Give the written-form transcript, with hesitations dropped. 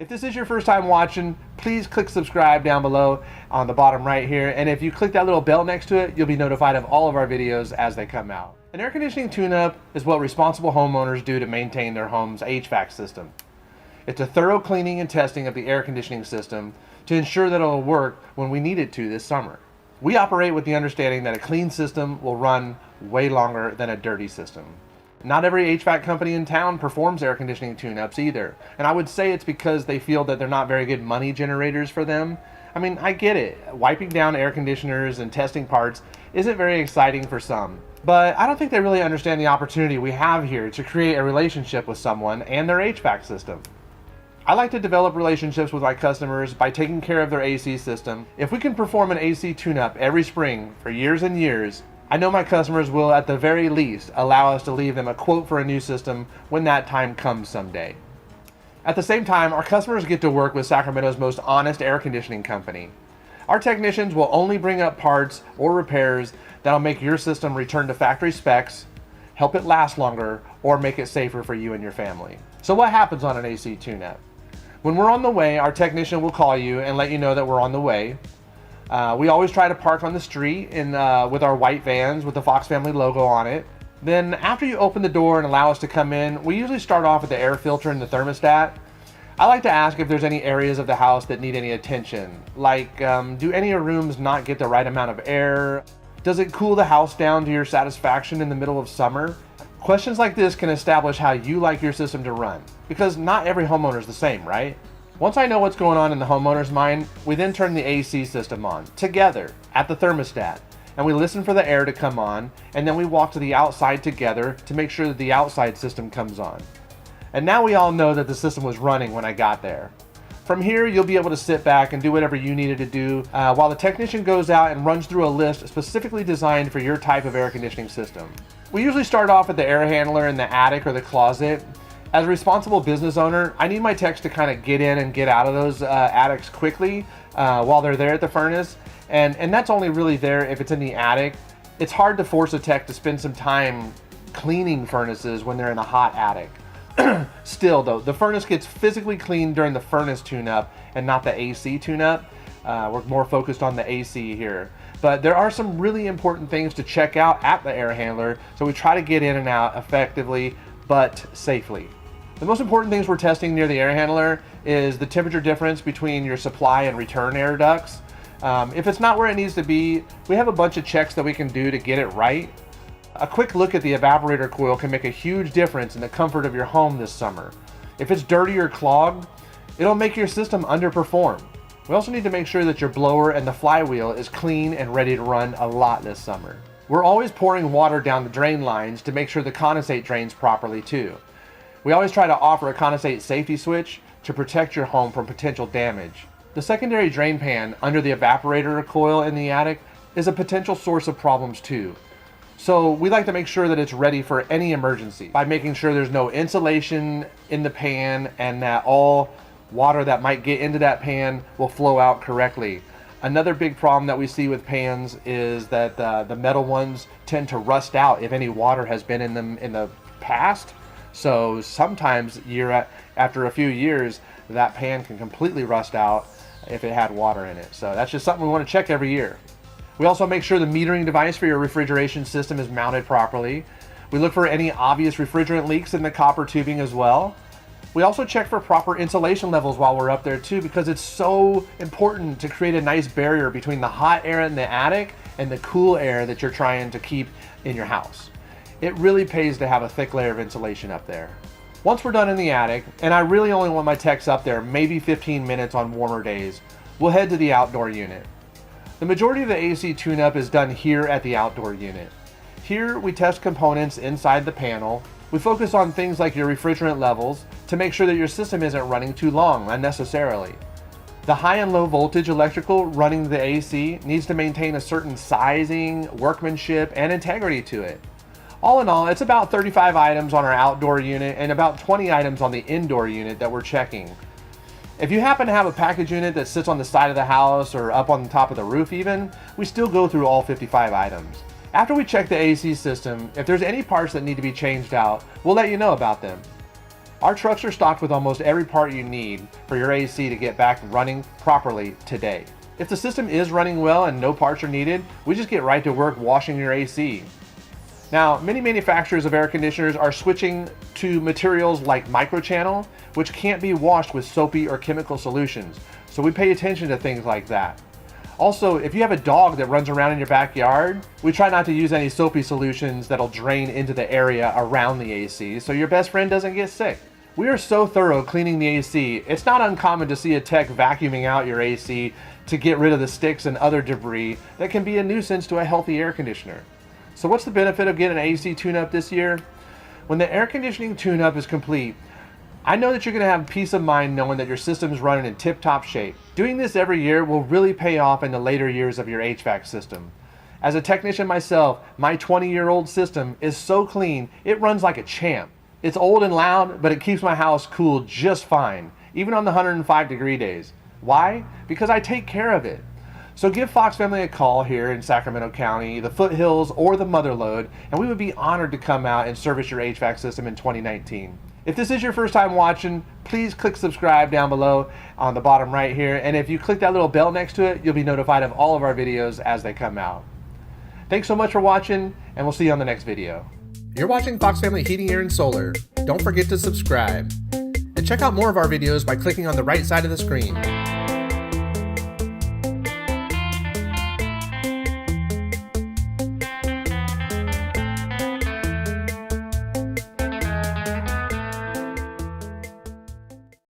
If this is your first time watching, please click subscribe down below on the bottom right here. And if you click that little bell next to it, you'll be notified of all of our videos as they come out. An air conditioning tune-up is what responsible homeowners do to maintain their home's HVAC system. It's a thorough cleaning and testing of the air conditioning system to ensure that it will work when we need it to this summer. We operate with the understanding that a clean system will run way longer than a dirty system. Not every HVAC company in town performs air conditioning tune-ups either. And I would say it's because they feel that they're not very good money generators for them. I mean, I get it. Wiping down air conditioners and testing parts isn't very exciting for some. But I don't think they really understand the opportunity we have here to create a relationship with someone and their HVAC system. I like to develop relationships with my customers by taking care of their AC system. If we can perform an AC tune-up every spring for years and years, I know my customers will at the very least allow us to leave them a quote for a new system when that time comes someday. At the same time, our customers get to work with Sacramento's most honest air conditioning company. Our technicians will only bring up parts or repairs that'll make your system return to factory specs, help it last longer, or make it safer for you and your family. So what happens on an AC tune-up? When we're on the way, our technician will call you and let you know that we're on the way. We always try to park on the street with our white vans with the Fox Family logo on it. Then after you open the door and allow us to come in, we usually start off with the air filter and the thermostat. I like to ask if there's any areas of the house that need any attention. Like, do any rooms not get the right amount of air? Does it cool the house down to your satisfaction in the middle of summer? Questions like this can establish how you like your system to run, because not every homeowner is the same, right? Once I know what's going on in the homeowner's mind, we then turn the AC system on, together, at the thermostat, and we listen for the air to come on, and then we walk to the outside together to make sure that the outside system comes on. And now we all know that the system was running when I got there. From here, you'll be able to sit back and do whatever you needed to do while the technician goes out and runs through a list specifically designed for your type of air conditioning system. We usually start off at the air handler in the attic or the closet. As a responsible business owner, I need my techs to kind of get in and get out of those attics quickly while they're there at the furnace. And that's only really there if it's in the attic. It's hard to force a tech to spend some time cleaning furnaces when they're in a hot attic. Still though, the furnace gets physically cleaned during the furnace tune-up and not the AC tune-up. We're more focused on the AC here. But there are some really important things to check out at the air handler, so we try to get in and out effectively but safely. The most important things we're testing near the air handler is the temperature difference between your supply and return air ducts. If it's not where it needs to be, we have a bunch of checks that we can do to get it right. A quick look at the evaporator coil can make a huge difference in the comfort of your home this summer. If it's dirty or clogged, it'll make your system underperform. We also need to make sure that your blower and the flywheel is clean and ready to run a lot this summer. We're always pouring water down the drain lines to make sure the condensate drains properly too. We always try to offer a condensate safety switch to protect your home from potential damage. The secondary drain pan under the evaporator coil in the attic is a potential source of problems too. So we like to make sure that it's ready for any emergency by making sure there's no insulation in the pan and that all water that might get into that pan will flow out correctly. Another big problem that we see with pans is that the metal ones tend to rust out if any water has been in them in the past. So sometimes after a few years, that pan can completely rust out if it had water in it. So that's just something we want to check every year. We also make sure the metering device for your refrigeration system is mounted properly. We look for any obvious refrigerant leaks in the copper tubing as well. We also check for proper insulation levels while we're up there too, because it's so important to create a nice barrier between the hot air in the attic and the cool air that you're trying to keep in your house. It really pays to have a thick layer of insulation up there. Once we're done in the attic, and I really only want my techs up there maybe 15 minutes on warmer days, we'll head to the outdoor unit. The majority of the AC tune-up is done here at the outdoor unit. Here we test components inside the panel. We focus on things like your refrigerant levels to make sure that your system isn't running too long unnecessarily. The high and low voltage electrical running the AC needs to maintain a certain sizing, workmanship, and integrity to it. All in all, it's about 35 items on our outdoor unit and about 20 items on the indoor unit that we're checking. If you happen to have a package unit that sits on the side of the house or up on the top of the roof even, we still go through all 55 items. After we check the AC system, if there's any parts that need to be changed out, we'll let you know about them. Our trucks are stocked with almost every part you need for your AC to get back running properly today. If the system is running well and no parts are needed, we just get right to work washing your AC. Now, many manufacturers of air conditioners are switching to materials like microchannel, which can't be washed with soapy or chemical solutions, so we pay attention to things like that. Also, if you have a dog that runs around in your backyard, we try not to use any soapy solutions that'll drain into the area around the AC so your best friend doesn't get sick. We are so thorough cleaning the AC, it's not uncommon to see a tech vacuuming out your AC to get rid of the sticks and other debris that can be a nuisance to a healthy air conditioner. So what's the benefit of getting an AC tune-up this year? When the air conditioning tune-up is complete, I know that you're going to have peace of mind knowing that your system is running in tip-top shape. Doing this every year will really pay off in the later years of your HVAC system. As a technician myself, my 20-year-old system is so clean, it runs like a champ. It's old and loud, but it keeps my house cool just fine, even on the 105-degree days. Why? Because I take care of it. So give Fox Family a call here in Sacramento County, the Foothills, or the Motherlode, and we would be honored to come out and service your HVAC system in 2019. If this is your first time watching, please click subscribe down below on the bottom right here, and if you click that little bell next to it, you'll be notified of all of our videos as they come out. Thanks so much for watching, and we'll see you on the next video. You're watching Fox Family Heating, Air, and Solar. Don't forget to subscribe. And check out more of our videos by clicking on the right side of the screen.